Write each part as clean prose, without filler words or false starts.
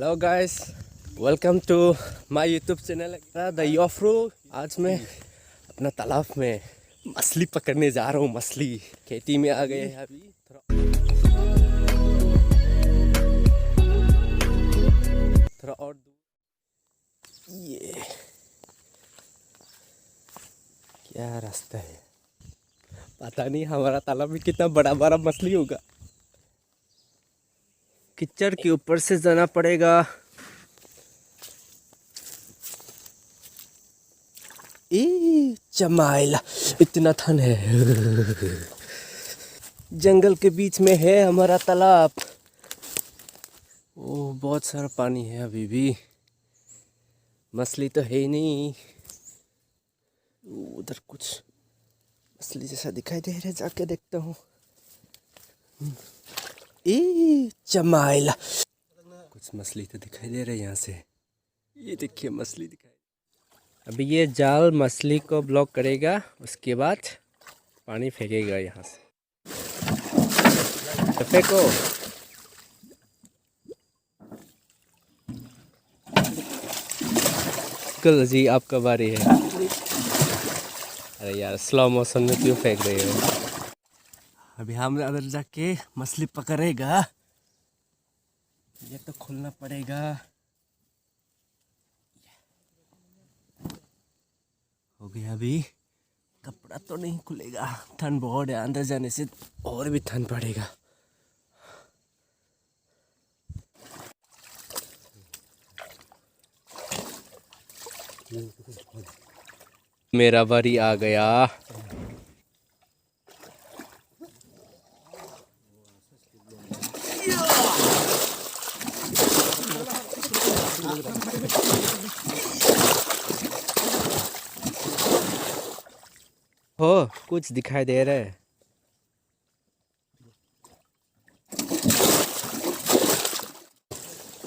Hello guys, welcome to my YouTube channel the योफ्रो। आज मैं अपना तालाब में मछली पकड़ने जा रहा हूँ। मछली खेती में आ गए हैं अभी। थोड़ा और ये क्या रास्ता है, पता नहीं हमारा तालाब में कितना बड़ा बड़ा मछली होगा। कीचड़ के ऊपर से जाना पड़ेगा। चमाइला, इतना थन है। जंगल के बीच में है हमारा तालाब। ओह, बहुत सारा पानी है अभी भी। मछली तो है ही नहीं। उधर कुछ मछली जैसा दिखाई दे रहा है, जाके देखता हूँ। चमाइला, कुछ मछली तो दिखाई दे रहा है यहाँ से। ये देखिए मछली दिखाई। अभी ये जाल मछली को ब्लॉक करेगा, उसके बाद पानी फेंकेगा यहाँ से। फेंको। कल जी आपका बारी है। अरे यार, स्लो मोशन में क्यों फेंक रहे हो? अभी हम अंदर जाके मछली पकड़ेगा। ये तो खोलना पड़ेगा। हो गया। अभी कपड़ा तो नहीं खुलेगा, ठंड बहुत है। अंदर जाने से और भी ठंड पड़ेगा। मेरा बारी आ गया। हो, कुछ दिखाई दे रहा है।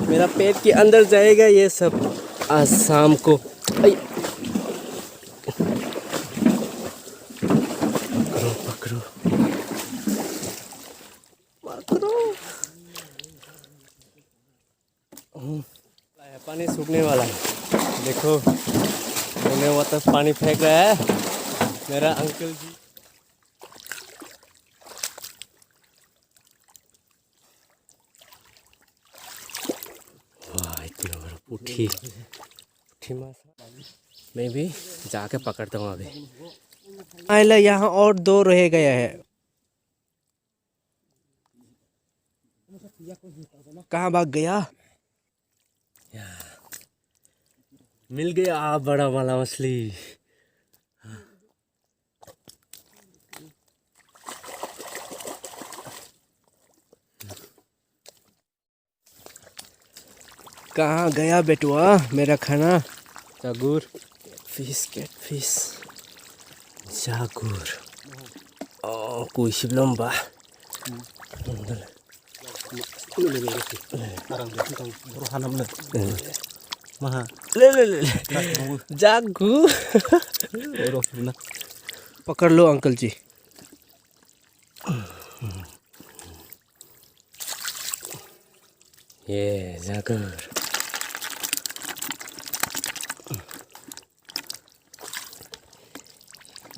मेरा पेट के अंदर जाएगा ये सब आज शाम को। पकड़ो पकड़ो। पानी सूखने वाला है, देखो। मैंने वो तो पानी फेंक रहा है मेरा अंकल जी। वाह, इतना बड़ा पुठी माछ। मैं भी जाके पकड़ता हूँ अभी। आइला, यहाँ और दो रह गया है। कहाँ भाग गया? मिल गया बड़ा वाला मछली। कहाँ गया बेटुआ मेरा खाना? Jaguar fish, cat fish, jaguar. Oh, kuis belum bah. ले जागू। पकड़ लो अंकल जी। ये जागुर।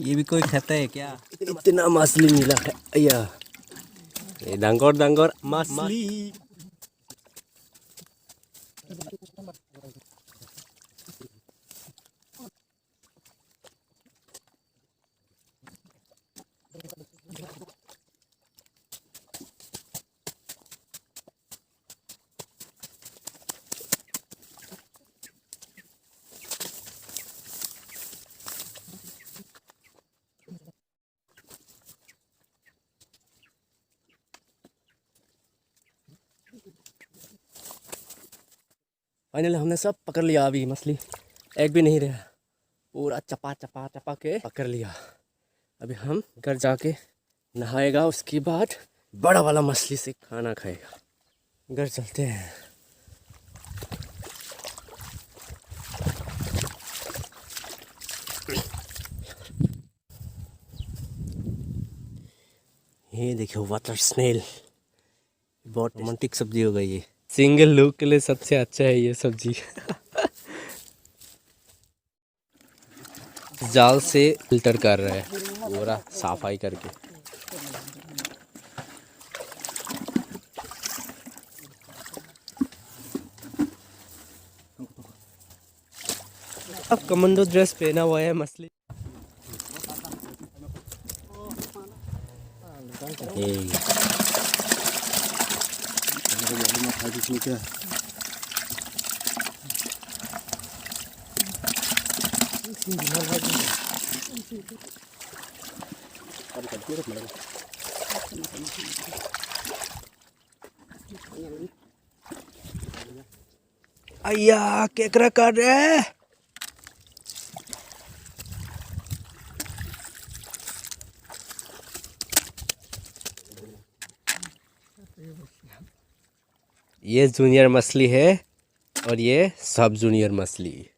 ये भी कोई खाता है क्या? इतना मछली मिला है। अया, ये डांगोर डांगोर मछली। फाइनली हमने सब पकड़ लिया। अभी मछली एक भी नहीं रहा, पूरा चपा चपा चपा के पकड़ लिया। अभी हम घर जाके नहाएगा, उसके बाद बड़ा वाला मछली से खाना खाएगा। घर चलते हैं। ये देखो वाटर स्नेल, बहुत रोमांटिक सब्जी हो गई ये। सिंगल लोग के लिए सबसे अच्छा है ये सब्जी। जाल से फिल्टर कर रहा है पूरा सफाई करके। अब कमांडो ड्रेस पहना हुआ है मछली। अय्या केकरा कर रहे हैं। ये जूनियर मछली है और ये सब जूनियर मछली।